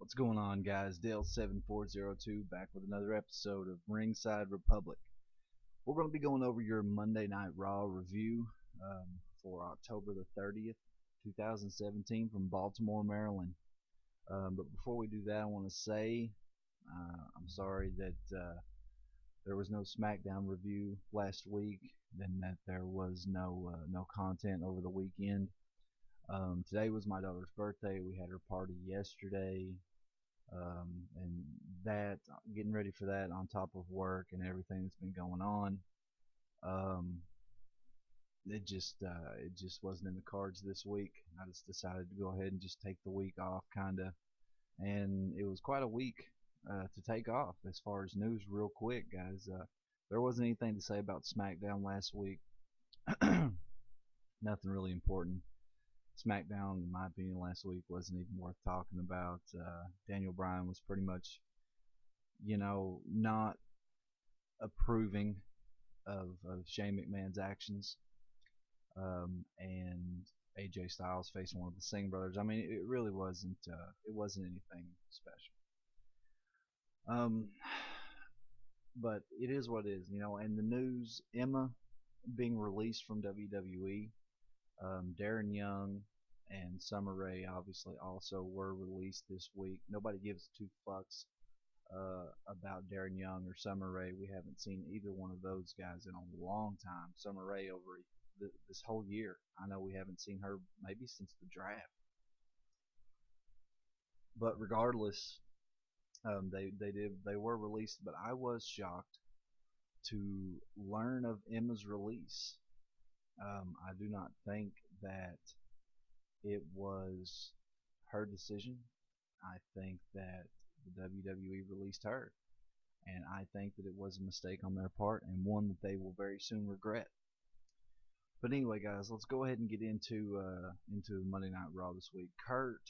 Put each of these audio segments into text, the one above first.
What's going on, guys? Dale7402 back with another episode of Ringside Republic. We're going to be going over your Monday Night Raw review for October the 30th, 2017 from Baltimore, Maryland. But before we do that, I want to say I'm sorry that there was no SmackDown review last week, and that there was no content over the weekend. Today was my daughter's birthday. We had her party yesterday, and that getting ready for that on top of work and everything that's been going on. It just wasn't in the cards this week. I just decided to go ahead and just take the week off, kinda, and it was quite a week to take off as far as news. Real quick, guys, there wasn't anything to say about SmackDown last week. Nothing really important. SmackDown, in my opinion, last week wasn't even worth talking about. Daniel Bryan was pretty much, not approving of Shane McMahon's actions, and AJ Styles facing one of the Singh brothers. I mean, it really wasn't. It wasn't anything special. But it is what it is, And the news: Emma being released from WWE. Darren Young and Summer Rae obviously also were released this week. Nobody gives two fucks about Darren Young or Summer Rae. We haven't seen either one of those guys in a long time. Summer Rae over this whole year. I know we haven't seen her maybe since the draft. But regardless, they were released. But I was shocked to learn of Emma's release. I do not think that it was her decision. I think that the WWE released her, and I think that it was a mistake on their part, and one that they will very soon regret. But anyway, guys, let's go ahead and get into Monday Night Raw this week. Kurt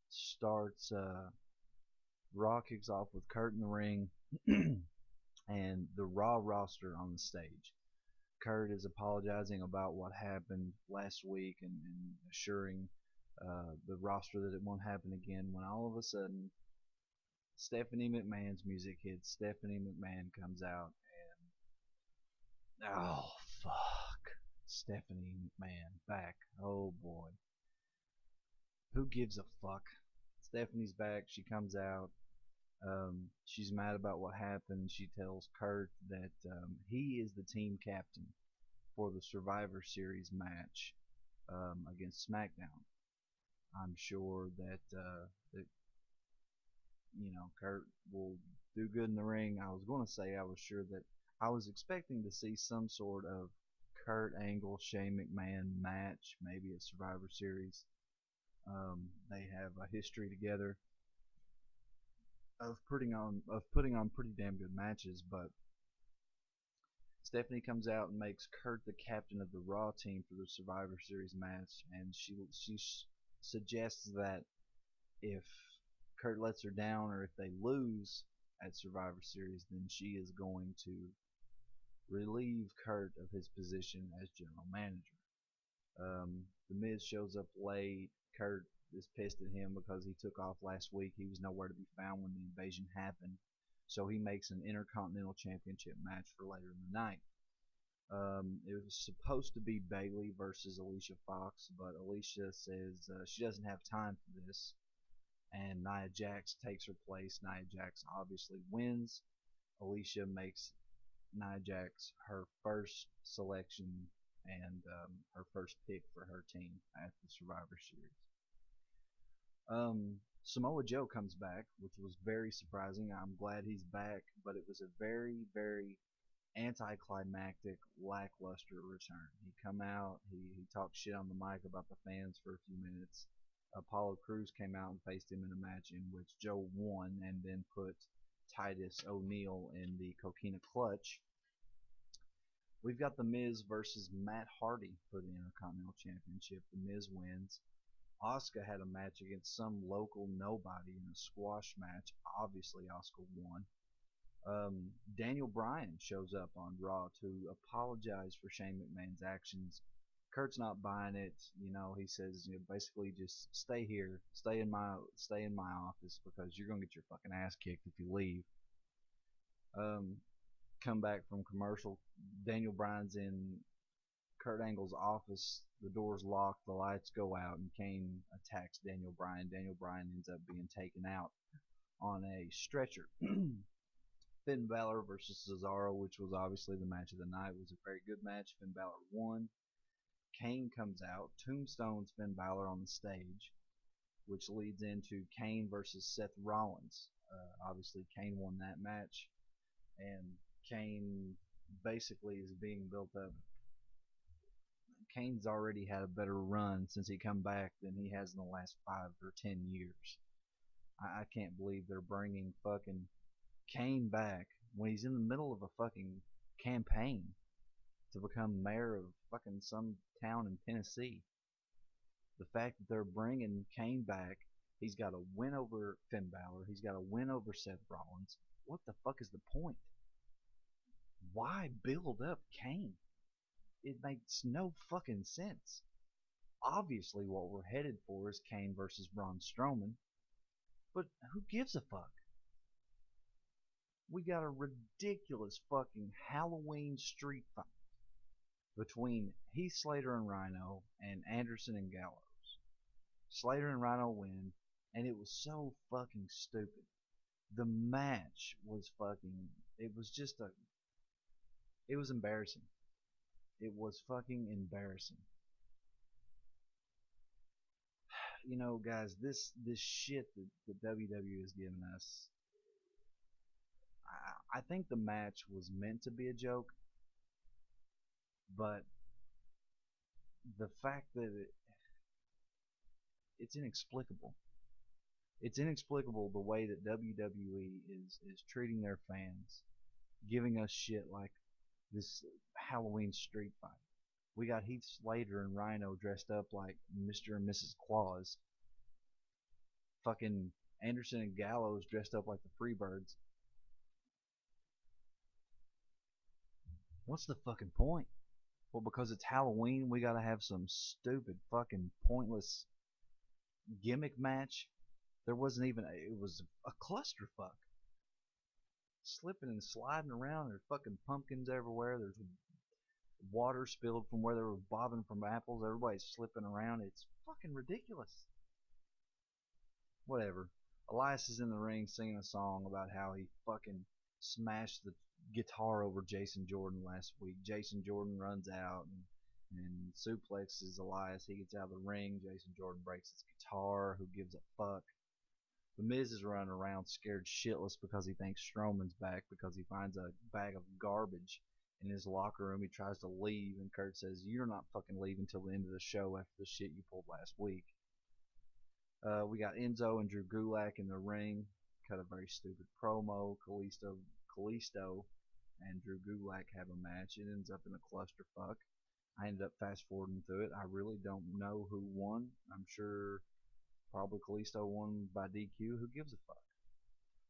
starts. Raw kicks off with Kurt in the ring, and the Raw roster on the stage. Kurt is apologizing about what happened last week and assuring the roster that it won't happen again, when all of a sudden Stephanie McMahon's music hits. Stephanie McMahon comes out, and oh fuck, Stephanie McMahon back. Oh boy, who gives a fuck? Stephanie's back. She comes out. She's mad about what happened. She tells Kurt that he is the team captain for the Survivor Series match against SmackDown. I'm sure that Kurt will do good in the ring. I was going to say I was expecting to see some sort of Kurt Angle Shane McMahon match, maybe at Survivor Series. They have a history together of putting on pretty damn good matches, but Stephanie comes out and makes Kurt the captain of the Raw team for the Survivor Series match, and she suggests that if Kurt lets her down, or if they lose at Survivor Series, then she is going to relieve Kurt of his position as general manager. The Miz shows up late. Kurt is pissed at him because he took off last week. He was nowhere to be found when the invasion happened. So he makes an Intercontinental Championship match for later in the night. It was supposed to be Bayley versus Alicia Fox, but Alicia says she doesn't have time for this, and Nia Jax takes her place. Nia Jax obviously wins. Alicia makes Nia Jax her first selection and her first pick for her team at the Survivor Series. Samoa Joe comes back, which was very surprising. I'm glad he's back, but it was a very, very anticlimactic, lackluster return. He come out, he talked shit on the mic about the fans for a few minutes. Apollo Crews came out and faced him in a match in which Joe won, and then put Titus O'Neil in the Coquina Clutch. We've got The Miz versus Matt Hardy for the Intercontinental Championship. The Miz wins. Asuka had a match against some local nobody in a squash match. Obviously, Asuka won. Daniel Bryan shows up on Raw to apologize for Shane McMahon's actions. Kurt's not buying it. He says, basically just stay here, stay in my office because you're gonna get your fucking ass kicked if you leave. Um, come back from commercial. Daniel Bryan's in Kurt Angle's office. The door's locked. The lights go out, and Kane attacks Daniel Bryan. Daniel Bryan ends up being taken out on a stretcher. Finn Balor versus Cesaro, which was obviously the match of the night, was a very good match. Finn Balor won. Kane comes out, tombstones Finn Balor on the stage, which leads into Kane versus Seth Rollins. Obviously, Kane won that match, and Kane basically is being built up. Kane's already had a better run since he come back than he has in the last 5 or 10 years. I can't believe they're bringing fucking Kane back when he's in the middle of a fucking campaign to become mayor of fucking some town in Tennessee. The fact that they're bringing Kane back, he's got a win over Finn Balor, he's got a win over Seth Rollins. What the fuck is the point? Why build up Kane? It makes no fucking sense. Obviously what we're headed for is Kane versus Braun Strowman, but who gives a fuck? We got a ridiculous fucking Halloween street fight between Heath Slater and Rhino and Anderson and Gallows. Slater and Rhino win, and it was so fucking stupid. The match was fucking, it was embarrassing. It was fucking embarrassing. You know, guys, this shit that WWE is giving us, I think the match was meant to be a joke, but the fact that it's inexplicable. It's inexplicable the way that WWE is treating their fans, giving us shit like this Halloween street fight. We got Heath Slater and Rhino dressed up like Mr. and Mrs. Claus. Fucking Anderson and Gallows dressed up like the Freebirds. What's the fucking point? Well, because it's Halloween, we gotta have some stupid fucking pointless gimmick match. There wasn't even it was a clusterfuck. Slipping and sliding around. There's fucking pumpkins everywhere. There's water spilled from where they were bobbing from apples. Everybody's slipping around. It's fucking ridiculous. Whatever. Elias is in the ring singing a song about how he fucking smashed the guitar over Jason Jordan last week. Jason Jordan runs out and suplexes Elias. He gets out of the ring. Jason Jordan breaks his guitar. Who gives a fuck? The Miz is running around scared shitless because he thinks Strowman's back because he finds a bag of garbage in his locker room. He tries to leave, and Kurt says, "You're not fucking leaving till the end of the show after the shit you pulled last week." We got Enzo and Drew Gulak in the ring. Cut a very stupid promo. Kalisto and Drew Gulak have a match. It ends up in a clusterfuck. I ended up fast forwarding through it. I really don't know who won. I'm sure probably Kalisto won by DQ. Who gives a fuck?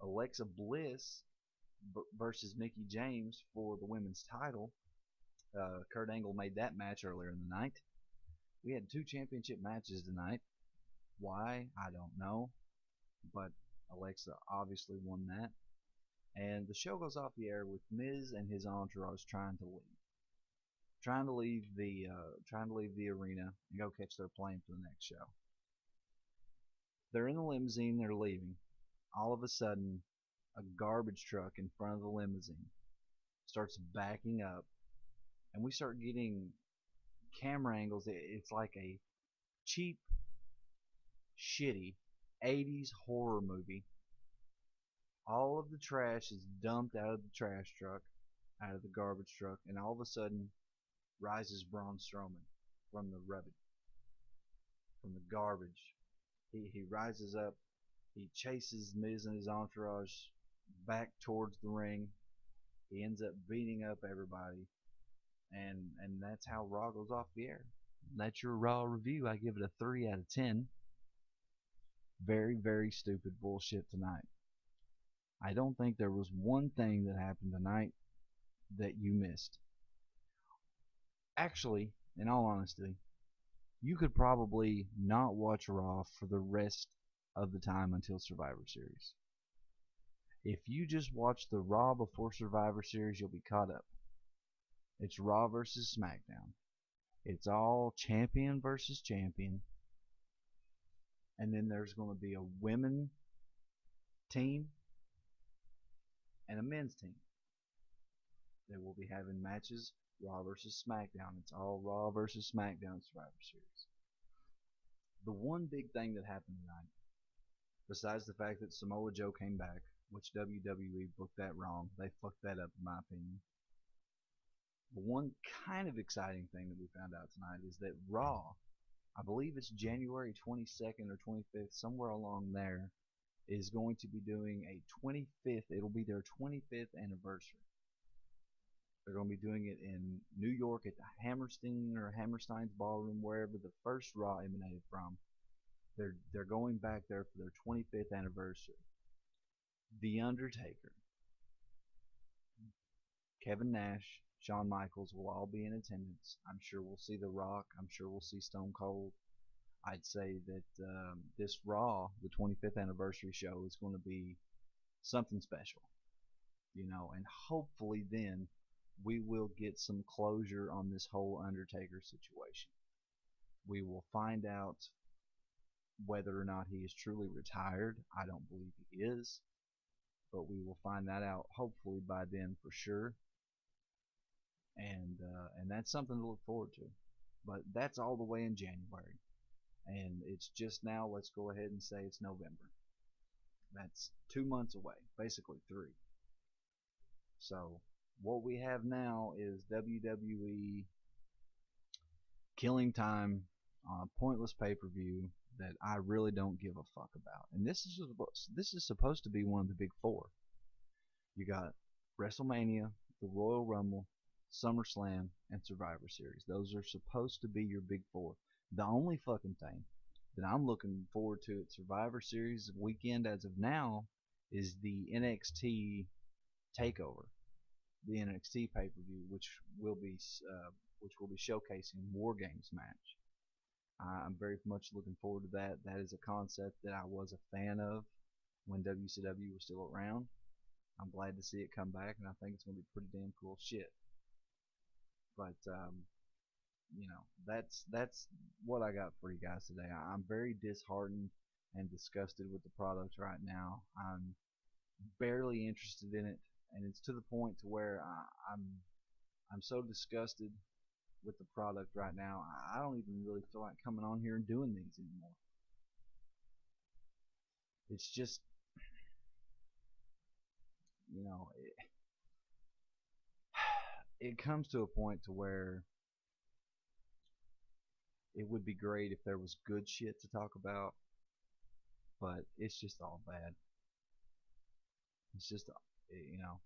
Alexa Bliss versus Mickie James for the women's title. Kurt Angle made that match earlier in the night. We had 2 championship matches tonight. Why? I don't know. But Alexa obviously won that. And the show goes off the air with Miz and his entourage trying to leave. Trying to leave the arena and go catch their plane for the next show. They're in the limousine, they're leaving. All of a sudden, a garbage truck in front of the limousine starts backing up, and we start getting camera angles. It's like a cheap, shitty 80s horror movie. All of the trash is dumped out of the trash truck, out of the garbage truck, and all of a sudden rises Braun Strowman from the rubbish, from the garbage. He rises up, he chases Miz and his entourage back towards the ring. He ends up beating up everybody, and that's how Raw goes off the air. That's your Raw review. I give it a 3 out of 10. Very, very stupid bullshit tonight. I don't think there was one thing that happened tonight that you missed. Actually, in all honesty, you could probably not watch Raw for the rest of the time until Survivor Series. If you just watch the Raw before Survivor Series, you'll be caught up. It's Raw versus SmackDown. It's all champion versus champion. And then there's going to be a women team and a men's team. They will be having matches Raw versus SmackDown. It's all Raw versus SmackDown Survivor Series. The one big thing that happened tonight, besides the fact that Samoa Joe came back, which WWE booked that wrong. They fucked that up in my opinion. The one kind of exciting thing that we found out tonight is that Raw, I believe it's January 22nd or 25th, somewhere along there, is going to be doing a 25th, it'll be their 25th anniversary. They're going to be doing it in New York at the Hammerstein's Ballroom, wherever the first Raw emanated from. They're going back there for their 25th anniversary. The Undertaker, Kevin Nash, Shawn Michaels will all be in attendance. I'm sure we'll see The Rock. I'm sure we'll see Stone Cold. I'd say that this Raw, the 25th anniversary show, is going to be something special. You know, and hopefully then we will get some closure on this whole Undertaker situation. We will find out whether or not he is truly retired. I don't believe he is, but we will find that out hopefully by then for sure. And that's something to look forward to. But that's all the way in January, and it's just now. Let's go ahead and say it's November. That's 2 months away, basically 3. So what we have now is WWE Killing Time, pointless pay-per-view that I really don't give a fuck about. And this is supposed to be one of the big 4. You got WrestleMania, the Royal Rumble, SummerSlam, and Survivor Series. Those are supposed to be your big 4. The only fucking thing that I'm looking forward to at Survivor Series weekend as of now is the NXT takeover, the NXT pay-per-view, which will be showcasing War Games match. I'm very much looking forward to that. That is a concept that I was a fan of when WCW was still around. I'm glad to see it come back, and I think it's going to be pretty damn cool shit. But you know, that's what I got for you guys today. I'm very disheartened and disgusted with the product right now. I'm barely interested in it, and it's to the point to where I'm so disgusted with the product right now. I don't even really feel like coming on here and doing these anymore. It's just, you know, it comes to a point to where it would be great if there was good shit to talk about, but it's just all bad. It's just, you know,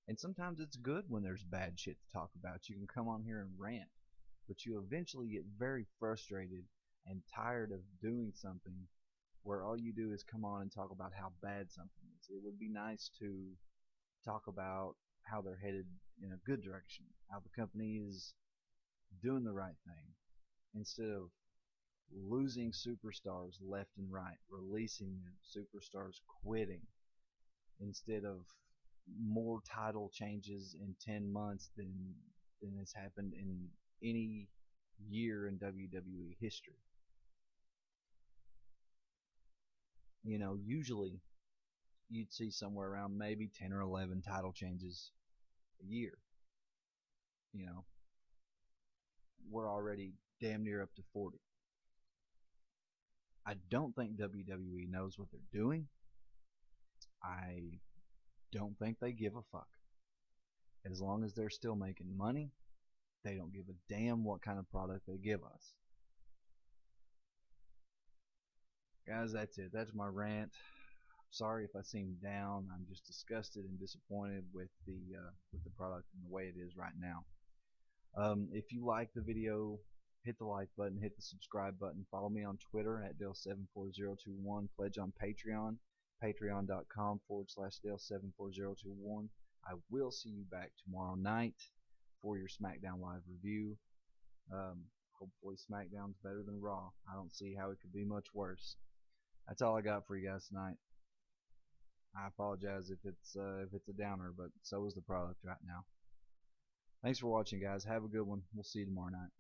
and sometimes it's good when there's bad shit to talk about. You can come on here and rant, but you eventually get very frustrated and tired of doing something where all you do is come on and talk about how bad something is. It would be nice to talk about how they're headed in a good direction, how the company is doing the right thing, instead of losing superstars left and right, releasing superstars quitting, instead of more title changes in 10 months than has happened in any year in WWE history. You know, usually you'd see somewhere around maybe 10 or 11 title changes a year. You know, we're already damn near up to 40. I don't think WWE knows what they're doing. I don't think they give a fuck. As long as they're still making money, they don't give a damn what kind of product they give us. Guys, that's it. That's my rant. Sorry if I seem down. I'm just disgusted and disappointed with the product and the way it is right now. If you like the video, hit the like button, hit the subscribe button. Follow me on Twitter at Dale74021. Pledge on Patreon, patreon.com/Dale74021. I will see you back tomorrow night for your SmackDown Live review. Hopefully SmackDown's better than Raw. I don't see how it could be much worse. That's all I got for you guys tonight. I apologize if it's a downer, but so is the product right now. Thanks for watching, guys. Have a good one. We'll see you tomorrow night.